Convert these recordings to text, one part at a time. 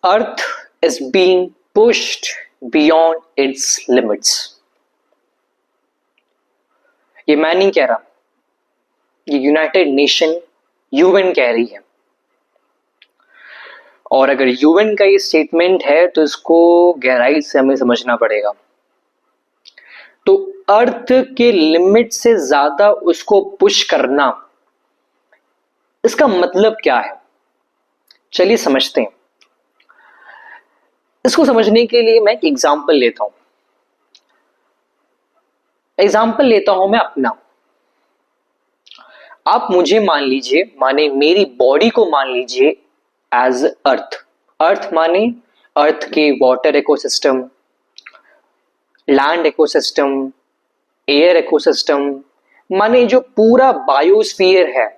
Earth is being pushed beyond it's limits. ये मैं नहीं कह रहा, ये यूनाइटेड नेशन यूएन कह रही है। और अगर यूएन का ये स्टेटमेंट है तो इसको गहराई से हमें समझना पड़ेगा। तो अर्थ के लिमिट से ज्यादा उसको पुश करना, इसका मतलब क्या है, चलिए समझते हैं। इसको समझने के लिए मैं एक एग्जाम्पल लेता हूं। मैं अपना। आप मुझे मान लीजिए, माने मेरी बॉडी को मान लीजिए एज अर्थ। अर्थ माने अर्थ के water ecosystem, land ecosystem, air ecosystem, माने जो पूरा बायोस्फीयर है,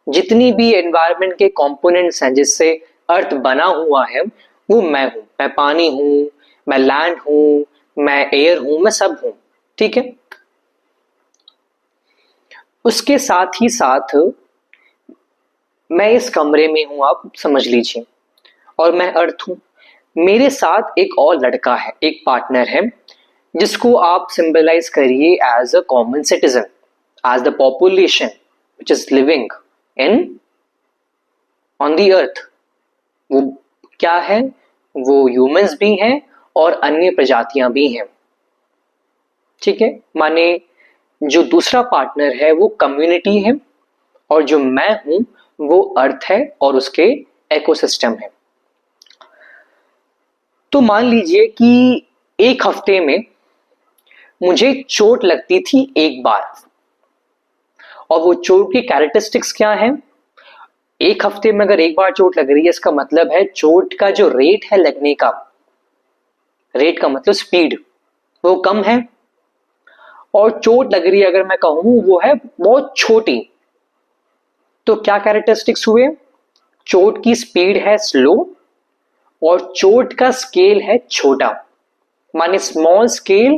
जितनी भी एनवायरनमेंट के कंपोनेंट्स हैं जिससे अर्थ बना हुआ है, वो मैं हूं। मैं पानी हूं, मैं लैंड हूं, मैं एयर हूं, मैं सब हूं। ठीक है। उसके साथ ही साथ मैं इस कमरे में हूं, आप समझ लीजिए, और मैं अर्थ हूं। मेरे साथ एक और लड़का है, एक पार्टनर है, जिसको आप सिंबलाइज करिए as a common citizen, as the population which is living in on the earth. वो क्या है? वो ह्यूमंस भी हैं और अन्य प्रजातियां भी हैं। ठीक है। माने जो दूसरा पार्टनर है वो कम्युनिटी है, और जो मैं हूं वो अर्थ है और उसके इकोसिस्टम है। तो मान लीजिए कि एक हफ्ते में मुझे चोट लगती थी एक बार, और वो चोट की कैरेक्टरिस्टिक्स क्या है? एक हफ्ते में अगर एक बार चोट लग रही है, इसका मतलब है चोट का जो रेट है लगने का, रेट का मतलब स्पीड, वो कम है। और चोट लग रही है अगर मैं कहूं वो है बहुत छोटी, तो क्या कैरेक्टरिस्टिक्स हुए? चोट की स्पीड है स्लो और चोट का स्केल है छोटा, माने small scale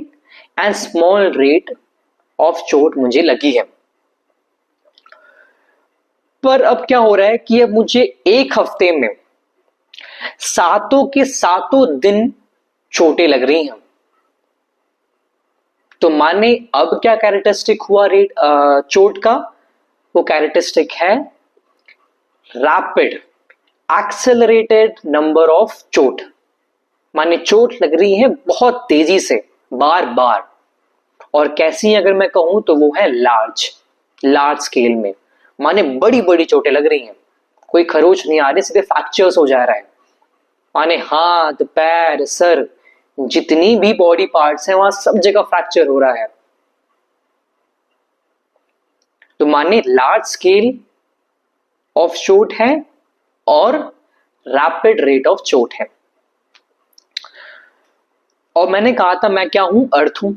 and small rate of चोट मुझे लगी है। पर अब क्या हो रहा है कि अब मुझे एक हफ्ते में सातों के सातों दिन चोटें लग रही हैं। तो माने अब क्या कैरेक्टरिस्टिक हुआ रेट चोट का? वो कैरेक्टरिस्टिक है रैपिड एक्सेलरेटेड नंबर ऑफ चोट, माने चोट लग रही है बहुत तेजी से, बार बार। और कैसी अगर मैं कहूं तो वो है लार्ज स्केल में, माने बड़ी बड़ी चोटें लग रही हैं। कोई खरोच नहीं आ रही, सीधे फ्रैक्चर्स हो जा रहा है। माने हाथ, पैर, सर, जितनी भी बॉडी पार्ट्स हैं वहां सब जगह फ्रैक्चर हो रहा है। तो माने लार्ज स्केल ऑफ चोट है और रैपिड रेट ऑफ चोट है। और मैंने कहा था मैं क्या हूं? अर्थ हूं।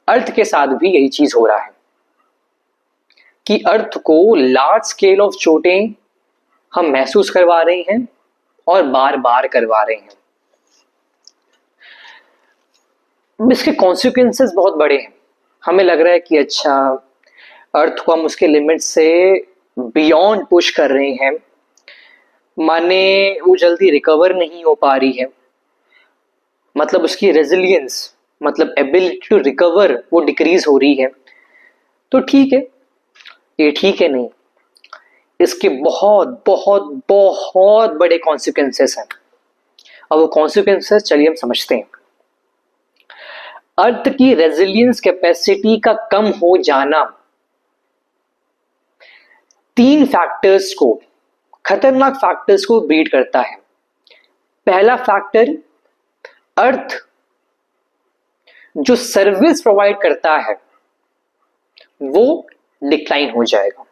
अर्थ के साथ भी यही चीज हो रहा है कि अर्थ को लार्ज स्केल ऑफ चोटें हम महसूस करवा रहे हैं और बार बार करवा रहे हैं। इसके कॉन्सिक्वेंसेस बहुत बड़े हैं। हमें लग रहा है कि अच्छा, अर्थ को हम उसके लिमिट से बियॉन्ड पुश कर रहे हैं, माने वो जल्दी रिकवर नहीं हो पा रही है, मतलब उसकी रेजिलियंस, मतलब एबिलिटी टू रिकवर, वो डिक्रीज हो रही है। तो ठीक है, ये ठीक है नहीं, इसके बहुत बहुत बहुत बड़े कॉन्सिक्वेंसेस हैं। अब वो कॉन्सिक्वेंसेस चलिए हम समझते हैं। अर्थ की रेजिलियंस कैपेसिटी का कम हो जाना तीन फैक्टर्स को, खतरनाक फैक्टर्स को ब्रीड करता है। पहला फैक्टर, अर्थ जो सर्विस प्रोवाइड करता है वो डिक्लाइन हो जाएगा।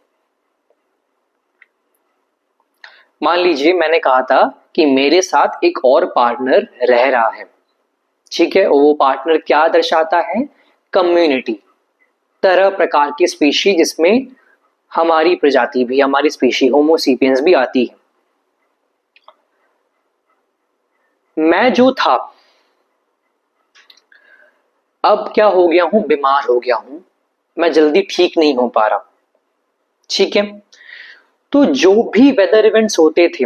मान लीजिए मैंने कहा था कि मेरे साथ एक और पार्टनर रह रहा है, ठीक है, और वो पार्टनर क्या दर्शाता है? कम्युनिटी, तरह प्रकार की स्पीशी, जिसमें हमारी प्रजाति भी, हमारी स्पीशी होमोसेपियंस भी आती है। मैं जो था अब क्या हो गया हूं? बीमार हो गया हूं, मैं जल्दी ठीक नहीं हो पा रहा। ठीक है। तो जो भी वेदर इवेंट्स होते थे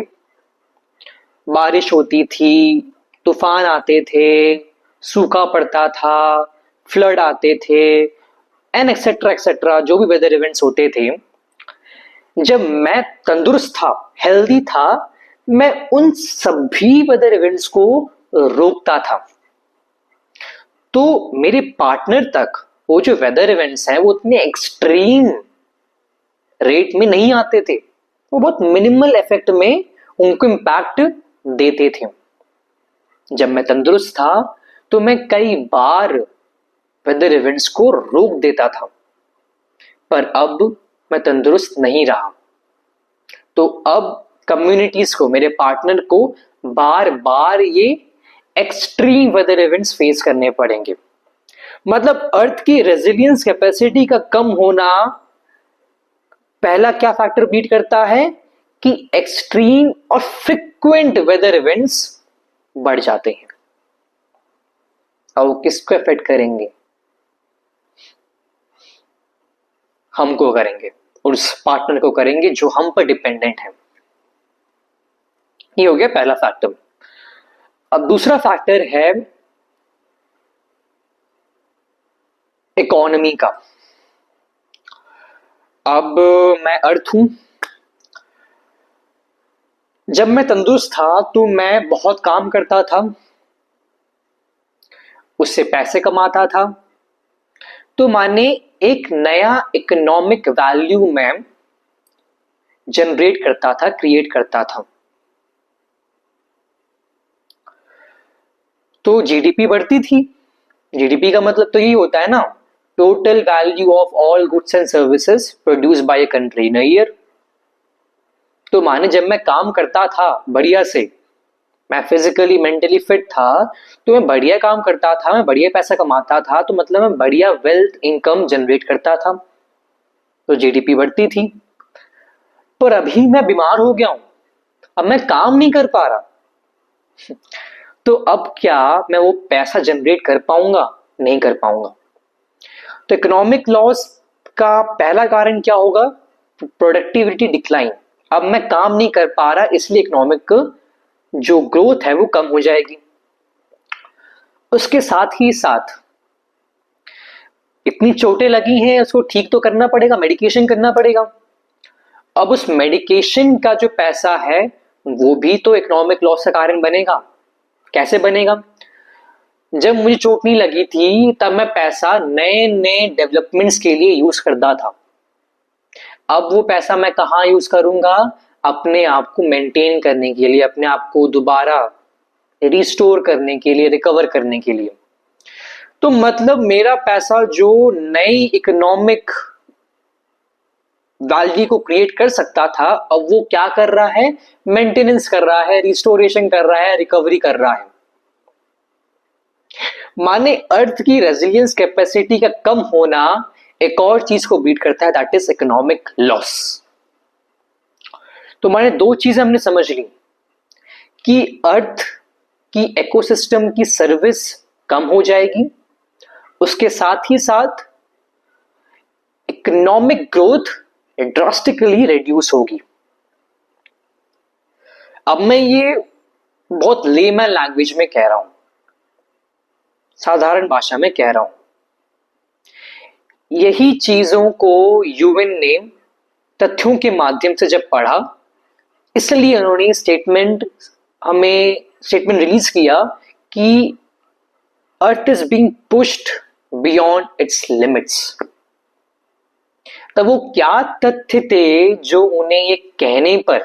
बारिश होती थी, तूफान आते थे, सूखा पड़ता था, फ्लड आते थे, एंड एक्सेट्रा एक्सेट्रा, जो भी वेदर इवेंट्स होते थे, जब मैं तंदुरुस्त था, हेल्दी था, मैं उन सभी वेदर इवेंट्स को रोकता था। तो मेरे पार्टनर तक वो जो वेदर इवेंट्स हैं वो उतने एक्सट्रीम रेट में नहीं आते थे, वो बहुत मिनिमल इफेक्ट में उनको इम्पैक्ट देते थे। जब मैं तंदुरुस्त था तो मैं कई बार वेदर इवेंट्स को रोक देता था, पर अब मैं तंदुरुस्त नहीं रहा, तो अब कम्युनिटीज को, मेरे पार्टनर को बार बार ये एक्सट्रीम वेदर इवेंट्स फेस करने पड़ेंगे। मतलब अर्थ की रेजिलियंस कैपेसिटी का कम होना पहला क्या फैक्टर बीट करता है कि एक्सट्रीम और फ्रिक्वेंट वेदर इवेंट्स बढ़ जाते हैं। और वो किसको अफेक्ट करेंगे? हमको करेंगे, और उस पार्टनर को करेंगे जो हम पर डिपेंडेंट है। ये हो गया पहला फैक्टर। अब दूसरा फैक्टर है इकोनॉमी का। अब मैं अर्थ हूं, जब मैं तंदुरुस्त था तो मैं बहुत काम करता था, उससे पैसे कमाता था, तो माने एक नया इकोनॉमिक वैल्यू में जनरेट करता था, क्रिएट करता था। तो जीडीपी बढ़ती थी। जीडीपी का मतलब तो यही होता है ना, total value of all goods and services produced by a country in a year. तो माने जब मैं काम करता था बढ़िया से, मैं फिजिकली मेंटली फिट था, तो मैं बढ़िया काम करता था, मैं बढ़िया पैसा कमाता था, तो मतलब मैं बढ़िया वेल्थ इनकम जनरेट करता था, तो जीडीपी बढ़ती थी। पर अभी मैं बीमार हो गया हूं, अब मैं काम नहीं कर पा रहा, तो अब क्या मैं वो पैसा जनरेट कर पाऊंगा? नहीं कर पाऊंगा। तो इकोनॉमिक लॉस का पहला कारण क्या होगा? Productivity decline. अब मैं काम नहीं कर पा रहा, इसलिए इकोनॉमिक जो ग्रोथ है वो कम हो जाएगी। उसके साथ ही साथ इतनी चोटें लगी हैं, उसको ठीक तो करना पड़ेगा, मेडिकेशन करना पड़ेगा। अब उस मेडिकेशन का जो पैसा है वो भी तो इकोनॉमिक लॉस का कारण बनेगा। कैसे बनेगा? जब मुझे चोट नहीं लगी थी तब मैं पैसा नए नए डेवलपमेंट्स के लिए यूज करता था। अब वो पैसा मैं कहाँ यूज करूंगा? अपने आप को मेंटेन करने के लिए, अपने आप को दोबारा रिस्टोर करने के लिए, रिकवर करने के लिए। तो मतलब मेरा पैसा जो नई इकोनॉमिक वैल्यू को क्रिएट कर सकता था, अब वो क्या कर रहा है? मेंटेनेंस कर रहा है, रिस्टोरेशन कर रहा है, रिकवरी कर रहा है। माने अर्थ की रेजिलियंस कैपेसिटी का कम होना एक और चीज को बीट करता है, दैट इज इकोनॉमिक लॉस। तो माने दो चीजें हमने समझ ली कि अर्थ की इकोसिस्टम की सर्विस कम हो जाएगी, उसके साथ ही साथ इकोनॉमिक ग्रोथ ड्रास्टिकली रिड्यूस होगी। अब मैं ये बहुत लेमैन लैंग्वेज में कह रहा हूं, साधारण भाषा में कह रहा हूं। यही चीजों को यूएन ने तथ्यों के माध्यम से जब पढ़ा, इसलिए उन्होंने स्टेटमेंट रिलीज किया कि earth is being pushed beyond it's limits. तब वो क्या तथ्य थे जो उन्हें ये कहने पर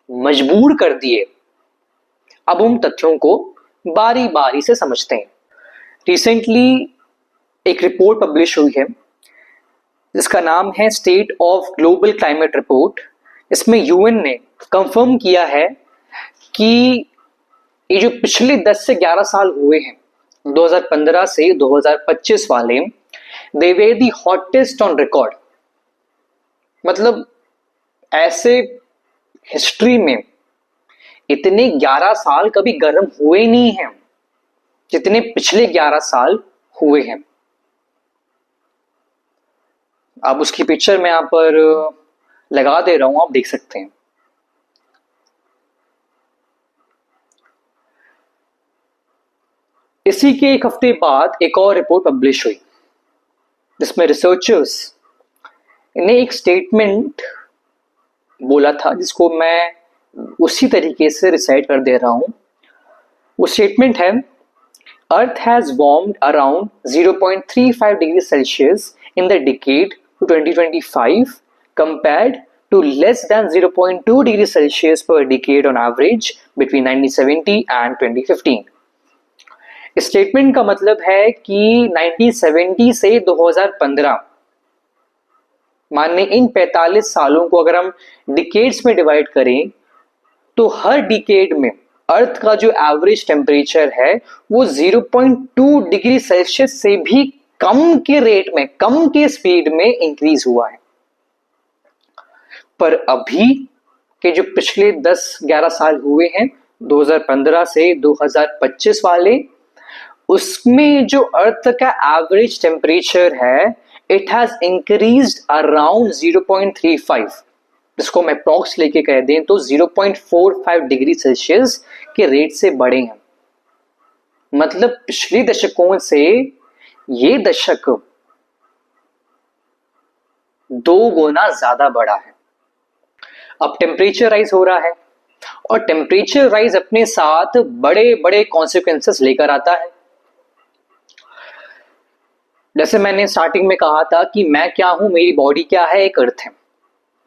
मजबूर कर दिए? अब हम तथ्यों को बारी बारी से समझते हैं। रिसेंटली एक रिपोर्ट पब्लिश हुई है जिसका नाम है state of global climate report. इसमें यूएन ने कंफर्म किया है कि ये जो पिछले 10 से 11 साल हुए हैं, 2015 से 2025 वाले, दे वे दी हॉटेस्ट ऑन रिकॉर्ड। मतलब ऐसे हिस्ट्री में इतने 11 साल कभी गर्म हुए नहीं हैं जितने पिछले 11 साल हुए हैं। अब उसकी पिक्चर मैं यहां पर लगा दे रहा हूं, आप देख सकते हैं। इसी के एक हफ्ते बाद एक और रिपोर्ट पब्लिश हुई जिसमें रिसर्चर्स ने एक स्टेटमेंट बोला था जिसको मैं उसी तरीके से रिसाइट कर दे रहा हूं। वो स्टेटमेंट है, earth has warmed around 0.35 degree Celsius in the decade to 2025 compared to less than 0.2 degree Celsius per decade on average between 1970 and 2015। इस स्टेटमेंट का मतलब है कि 1970 से 2015 माने इन 45 सालों को अगर हम डिकेड्स में डिवाइड करें तो हर डिकेड में अर्थ का जो एवरेज टेम्परेचर है वो 0.2 डिग्री सेल्सियस से भी कम के रेट में, कम के स्पीड में इंक्रीज हुआ है। पर अभी के जो पिछले 10-11 साल हुए हैं 2015 से 2025 वाले, उसमें जो अर्थ का एवरेज टेम्परेचर है इट हैज इंक्रीज्ड अराउंड 0.35, जिसको मैं अप्रॉक्स लेके कह दें तो 0.45 डिग्री सेल्सियस के रेट से बढ़े हैं। मतलब पिछले दशकों से ये दशक 2 गुना ज्यादा बढ़ा है। अब टेम्परेचर राइज हो रहा है और टेम्परेचर राइज अपने साथ बड़े बड़े कॉन्सिक्वेंसेस लेकर आता है। जैसे मैंने स्टार्टिंग में कहा था कि मैं क्या हूं, मेरी बॉडी क्या है, एक अर्थ है,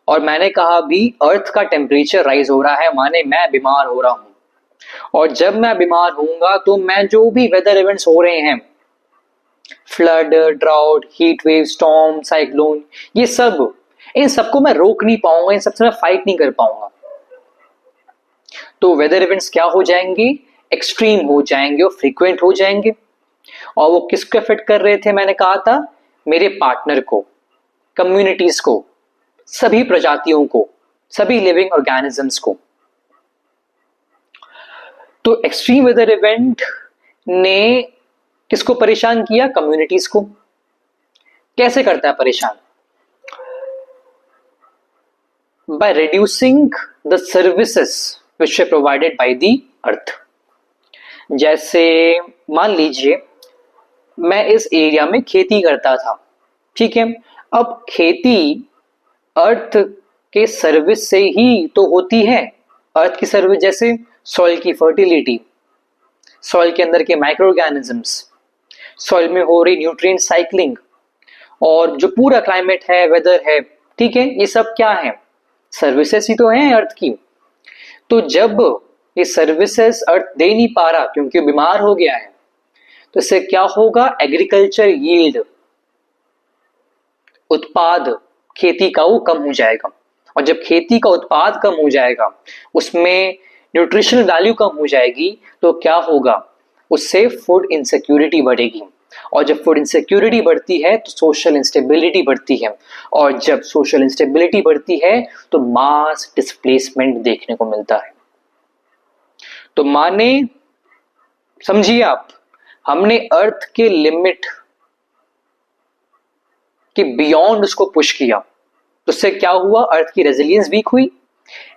और मैंने कहा भी अर्थ का टेम्परेचर राइज हो रहा है माने मैं बीमार हो रहा हूं। और जब मैं बीमार होऊंगा तो मैं जो भी वेदर इवेंट्स हो रहे हैं, flood, drought, heat wave, storm, cyclone, ये सब, इन सबको मैं रोक नहीं पाऊंगा, इन सबसे मैं फाइट नहीं कर पाऊंगा। तो वेदर इवेंट्स क्या हो जाएंगे, एक्सट्रीम हो जाएंगे और फ्रीक्वेंट हो जाएंगे। और वो किसको अफेक्ट कर रहे थे, मैंने कहा था मेरे पार्टनर को, कम्युनिटीज को, सभी प्रजातियों को, सभी लिविंग ऑर्गेनिजम्स को। तो एक्सट्रीम वेदर इवेंट ने किसको परेशान किया, कम्युनिटीज को। कैसे करता है परेशान, by reducing the services which are provided by the earth। जैसे मान लीजिए मैं इस एरिया में खेती करता था, ठीक है, अब खेती अर्थ के सर्विस से ही तो होती है। अर्थ की सर्विस जैसे सॉइल की फर्टिलिटी, सॉइल के अंदर के माइक्रो ऑर्गेनिजम्स, सॉइल में हो रही न्यूट्रिएंट साइक्लिंग, और जो पूरा क्लाइमेट है, वेदर है, ठीक है, ये सब क्या है, सर्विसेज ही तो हैं अर्थ की। तो जब ये सर्विसेज अर्थ दे नहीं पा रहा क्योंकि बीमार हो गया है, तो इससे क्या होगा, एग्रीकल्चर यील्ड, उत्पाद खेती का वो कम हो जाएगा। और जब खेती का उत्पाद कम हो जाएगा, उसमें न्यूट्रिशनल वैल्यू कम हो जाएगी, तो क्या होगा, उससे फूड इनसिक्योरिटी बढ़ेगी। और जब फूड इनसिक्योरिटी बढ़ती है तो सोशल इंस्टेबिलिटी बढ़ती है, और जब सोशल इंस्टेबिलिटी बढ़ती है तो मास डिस्प्लेसमेंट देखने को मिलता है। तो माने, समझिए आप, हमने अर्थ के लिमिट के बियॉन्ड उसको पुश किया, तो उससे क्या हुआ, अर्थ की रेजिलियंस वीक हुई।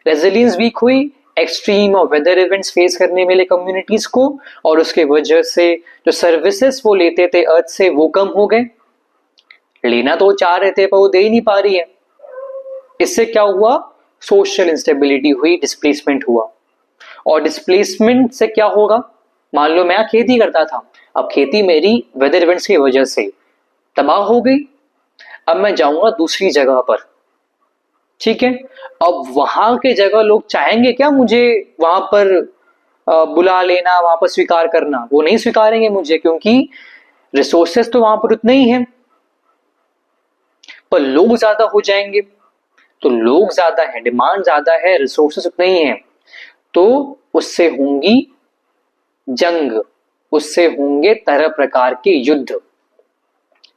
रेजिलियंस वीक हुई एक्सट्रीम और वेदर इवेंट्स फेस करने मिले कम्युनिटीज को, और उसके वजह से जो सर्विसेज वो लेते थे अर्थ से वो कम हो गए। लेना तो चाह रहे थे पर वो दे ही नहीं पा रही है। इससे क्या हुआ, सोशल इंस्टेबिलिटी हुई, डिस्प्लेसमेंट हुआ। और डिस्प्लेसमेंट से क्या होगा, मान लो मैं खेती करता था, अब खेती मेरी वेदर इवेंट्स की वजह से तबाह हो गई, अब मैं जाऊंगा दूसरी जगह पर, ठीक है। अब वहां के जगह लोग चाहेंगे क्या मुझे वहां पर बुला लेना, वहां पर स्वीकार करना, वो नहीं स्वीकारेंगे मुझे, क्योंकि रिसोर्सेस तो वहां पर उतने ही हैं, पर लोग ज्यादा हो जाएंगे। तो लोग ज्यादा है, डिमांड ज्यादा है, रिसोर्सेस उतने ही हैं, तो उससे होंगी जंग, उससे होंगे तरह प्रकार के युद्ध।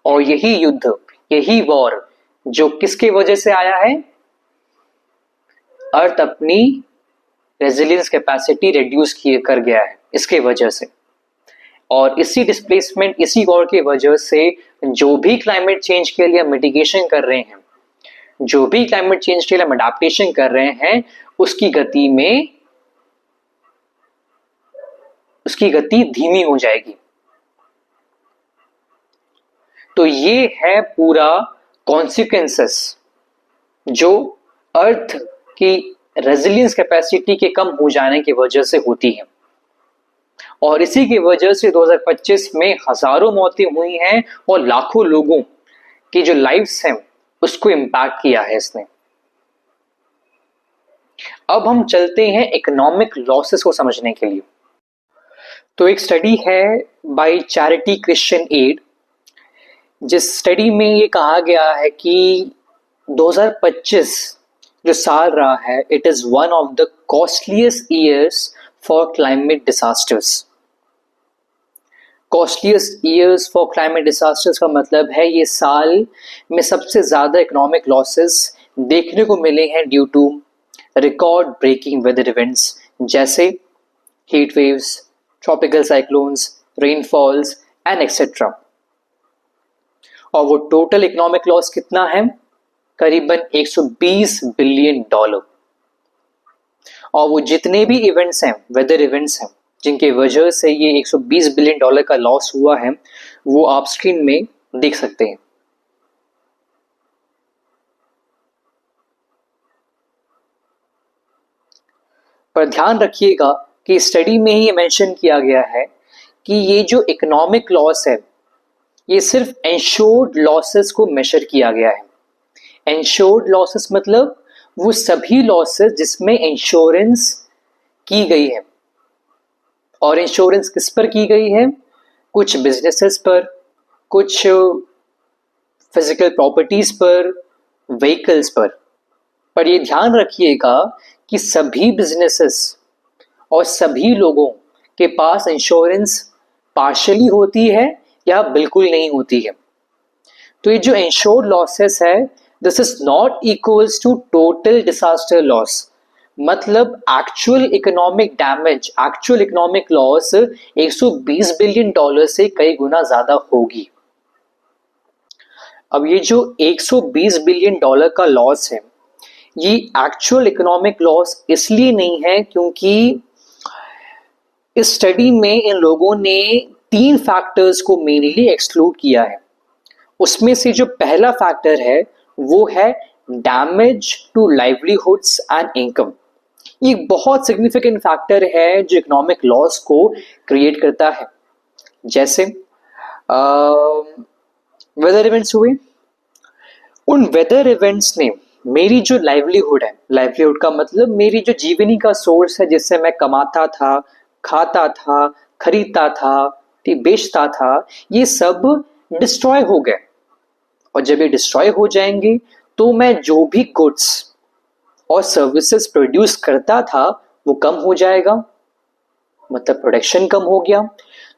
और यही युद्ध, यही वॉर जो किसके वजह से आया है, अर्थ अपनी रेजिलियंस कैपेसिटी रिड्यूस किए कर गया है, इसके वजह से। और इसी डिस्प्लेसमेंट, इसी वॉर की वजह से जो भी क्लाइमेट चेंज के लिए मिटिगेशन कर रहे हैं, जो भी क्लाइमेट चेंज के लिए हम अडैप्टेशन कर रहे हैं, उसकी गति में, उसकी गति धीमी हो जाएगी। तो ये है पूरा कॉन्सिक्वेंसेस जो अर्थ की रेजिलियंस कैपेसिटी के कम हो जाने की वजह से होती है, और इसी की वजह से 2025 में हजारों मौतें हुई हैं और लाखों लोगों की जो लाइफ्स हैं उसको इम्पैक्ट किया है इसने। अब हम चलते हैं इकोनॉमिक लॉसेस को समझने के लिए। तो एक स्टडी है बाय चैरिटी क्रिश्चियन एड, जिस स्टडी में ये कहा गया है कि 2025 जो साल रहा है, it is one of the costliest years for climate disasters. Costliest years for climate disasters का मतलब है ये साल में सबसे ज्यादा इकोनॉमिक लॉसेस देखने को मिले हैं due to record breaking weather events जैसे heat waves, tropical cyclones, rainfalls and etcetera. और वो टोटल इकोनॉमिक लॉस कितना है? करीबन 120 बिलियन डॉलर। और वो जितने भी इवेंट्स हैं, वेदर इवेंट्स हैं, जिनके वजह से ये 120 बिलियन डॉलर का लॉस हुआ है, वो आप स्क्रीन में देख सकते हैं। पर ध्यान रखिएगा कि स्टडी में ही ये मेंशन किया गया है कि ये जो इकोनॉमिक लॉस है ये सिर्फ इंश्योर्ड लॉसेस को मेजर किया गया है। इंश्योर्ड लॉसेस मतलब वो सभी लॉसेस जिसमें इंश्योरेंस की गई है। और इंश्योरेंस किस पर की गई है? कुछ बिजनेसेस पर, कुछ फिजिकल प्रॉपर्टीज पर, व्हीकल्स पर। पर ये ध्यान रखिएगा कि सभी बिजनेसेस और सभी लोगों के पास इंश्योरेंस पार्शियली होती है या बिल्कुल नहीं होती है। तो ये जो इंश्योर्ड लॉसेस है, this is not equals to total disaster loss. मतलब actual economic damage, actual economic loss 120 billion dollar से कई गुना ज्यादा होगी। अब ये जो 120 बिलियन डॉलर का लॉस है, ये एक्चुअल इकोनॉमिक लॉस इसलिए नहीं है क्योंकि इस स्टडी में इन लोगों ने 3 फैक्टर्स को मेनली एक्सक्लूड किया है। उसमें से जो पहला फैक्टर है वो है damage to livelihoods and income. ये बहुत सिग्निफिकेंट फैक्टर है जो इकोनॉमिक लॉस को क्रिएट करता है। जैसे वेदर इवेंट्स हुए, उन वेदर इवेंट्स ने मेरी जो लाइवलीहुड है, लाइवलीहुड का मतलब मेरी जो जीवनी का सोर्स है जिससे मैं कमाता था, खाता था, खरीदता था, बेचता था, ये सब डिस्ट्रॉय हो गए। और जब ये डिस्ट्रॉय हो जाएंगे तो मैं जो भी गुड्स और सर्विसेज प्रोड्यूस करता था वो कम हो जाएगा, मतलब प्रोडक्शन कम हो गया।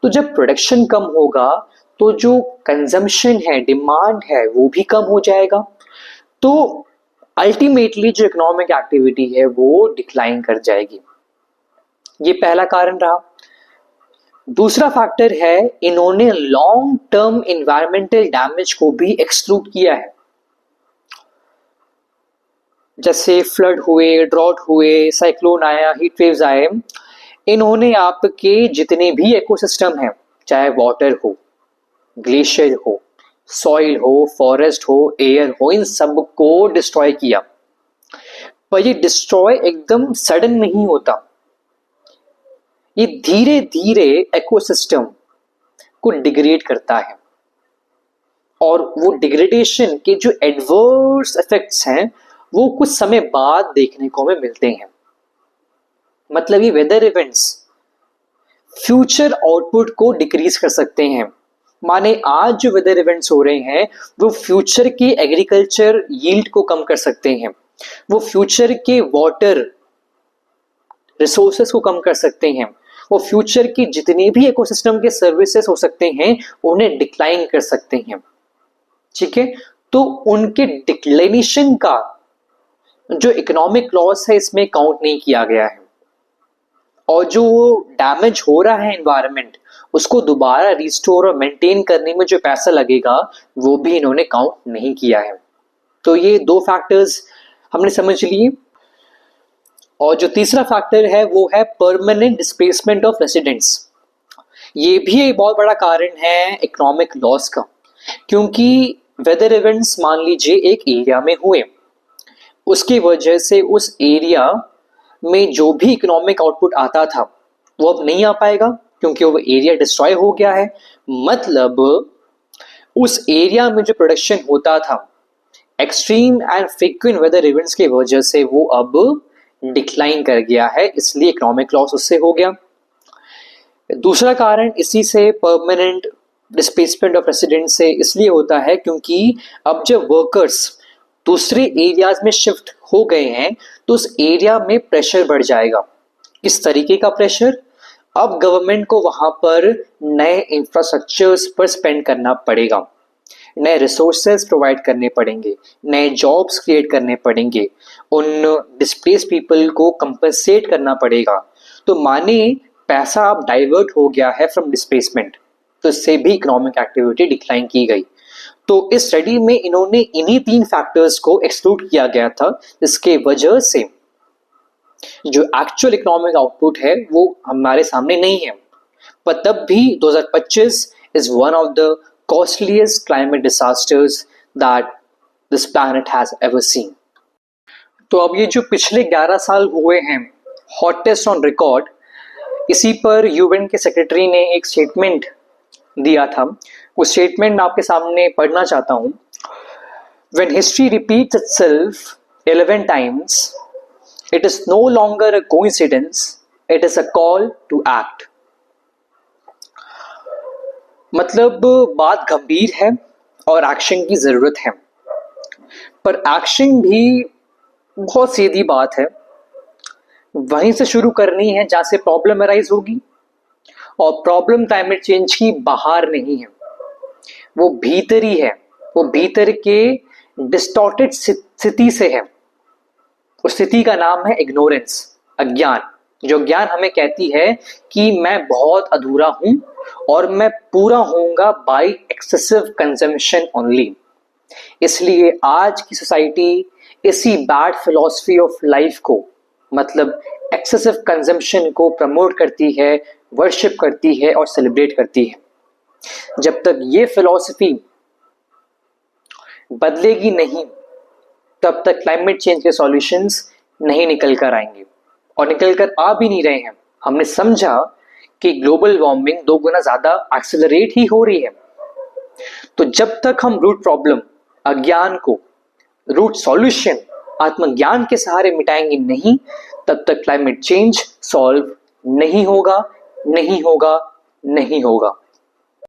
तो जब प्रोडक्शन कम होगा तो जो कंजम्पशन है, डिमांड है, वो भी कम हो जाएगा। तो अल्टीमेटली जो इकोनॉमिक एक्टिविटी है वो डिक्लाइन कर जाएगी। ये पहला कारण रहा। दूसरा फैक्टर है, इन्होंने लॉन्ग टर्म एनवायरमेंटल डैमेज को भी एक्सक्लूड किया है। जैसे फ्लड हुए, ड्रॉट हुए, साइक्लोन आया, हीट वेव्स आए, इन्होंने आपके जितने भी इकोसिस्टम हैं, चाहे वाटर हो, ग्लेशियर हो, सॉइल हो, फॉरेस्ट हो, एयर हो, इन सब को डिस्ट्रॉय किया। पर ये डिस्ट्रॉय एकदम सडन नहीं होता, ये धीरे धीरे इकोसिस्टम को डिग्रेड करता है। और वो डिग्रेडेशन के जो एडवर्स इफेक्ट्स हैं वो कुछ समय बाद देखने को हमें मिलते हैं। मतलब ये वेदर इवेंट्स फ्यूचर आउटपुट को डिक्रीज कर सकते हैं। माने आज जो वेदर इवेंट्स हो रहे हैं वो फ्यूचर के एग्रीकल्चर यील्ड को कम कर सकते हैं, वो फ्यूचर के वाटर रिसोर्सेस को कम कर सकते हैं, वो फ्यूचर की जितने भी इकोसिस्टम के सर्विसेज हो सकते हैं उन्हें डिक्लाइन कर सकते हैं। ठीक है, तो उनके डिक्लेनेशन का जो इकोनॉमिक लॉस है इसमें काउंट नहीं किया गया है। और जो डैमेज हो रहा है एनवायरनमेंट उसको दोबारा रिस्टोर और मेंटेन करने में जो पैसा लगेगा वो भी इन्होंने काउंट नहीं किया है। तो ये 2 फैक्टर्स हमने समझ लिए। और जो तीसरा फैक्टर है वो है परमानेंट डिस्प्लेसमेंट ऑफ रेसिडेंट्स। ये भी एक बहुत बड़ा कारण है इकोनॉमिक लॉस का। क्योंकि वेदर इवेंट्स मान लीजिए एक एरिया में हुए, उसकी वजह से उस एरिया में जो भी इकोनॉमिक आउटपुट आता था वो अब नहीं आ पाएगा क्योंकि वो एरिया डिस्ट्रॉय हो गया है। मतलब उस एरिया में जो प्रोडक्शन होता था extreme and frequent weather events की वजह से वो अब डिक्लाइन कर गया है, इसलिए इकोनॉमिक लॉस उससे हो गया। दूसरा कारण इसी से परमानेंट डिस्प्लेसमेंट ऑफ रेसिडेंट से इसलिए होता है क्योंकि अब जब वर्कर्स दूसरे एरियाज में शिफ्ट हो गए हैं तो उस एरिया में प्रेशर बढ़ जाएगा। किस तरीके का प्रेशर? अब गवर्नमेंट को वहां पर नए इंफ्रास्ट्रक्चर्स पर स्पेंड करना पड़ेगा, नए रिसोर्सेज प्रोवाइड करने पड़ेंगे, नए जॉब्स क्रिएट करने पड़ेंगे, उन डिस्प्लेस पीपल को कंपनसेट करना पड़ेगा। तो माने पैसा अब डाइवर्ट हो गया है फ्रॉम डिस्प्लेसमेंट, तो इससे भी इकोनॉमिक एक्टिविटी डिक्लाइन की गई। तो इस स्टडी में इन्होंने इन्हीं 3 फैक्टर्स को एक्सक्लूड किया गया था, जिसके वजह से जो एक्चुअल इकोनॉमिक आउटपुट है वो हमारे सामने नहीं है। पर तब भी 2025 is one of the costliest climate disasters that this planet has ever seen. तो अब ये जो पिछले 11 साल हुए हैं हॉटेस्ट ऑन रिकॉर्ड, इसी पर यूएन के सेक्रेटरी ने एक स्टेटमेंट दिया था। उस स्टेटमेंट मैं आपके सामने पढ़ना चाहता हूं। When history repeats itself 11 times, it is no longer a coincidence, it is a call to act. मतलब बात गंभीर है और एक्शन की जरूरत है, पर एक्शन भी बहुत सीधी बात है, वहीं से शुरू करनी है जहां से प्रॉब्लम अराइज होगी। और प्रॉब्लम क्लाइमेट चेंज की बाहर नहीं है, वो भीतर ही है, वो भीतर के डिस्टॉर्टेड स्थिति से है। उस स्थिति का नाम है इग्नोरेंस, अज्ञान। जो ज्ञान हमें कहती है कि मैं बहुत अधूरा हूं और मैं पूरा होऊंगा बाय एक्सेसिव कंजम्पशन ओनली। इसलिए आज की सोसाइटी इसी बैड फिलॉसफी ऑफ लाइफ को, मतलब एक्सेसिव कंजम्पशन को प्रमोट करती है, वर्शिप करती है और सेलिब्रेट करती है। जब तक ये फिलॉसफी बदलेगी नहीं, तब तक क्लाइमेट चेंज के सॉल्यूशंस नहीं निकल कर आएंगे, और निकल कर आ भी नहीं रहे हैं। हमने समझा कि ग्लोबल वार्मिंग 2 गुना ज्यादा एक्सेलरेट ही हो रही है। तो जब तक हम रूट प्रॉब्लम, अज्ञान को रूट सॉल्यूशन आत्मज्ञान के सहारे मिटाएंगे नहीं, तब तक क्लाइमेट चेंज सॉल्व नहीं होगा, नहीं होगा, नहीं होगा।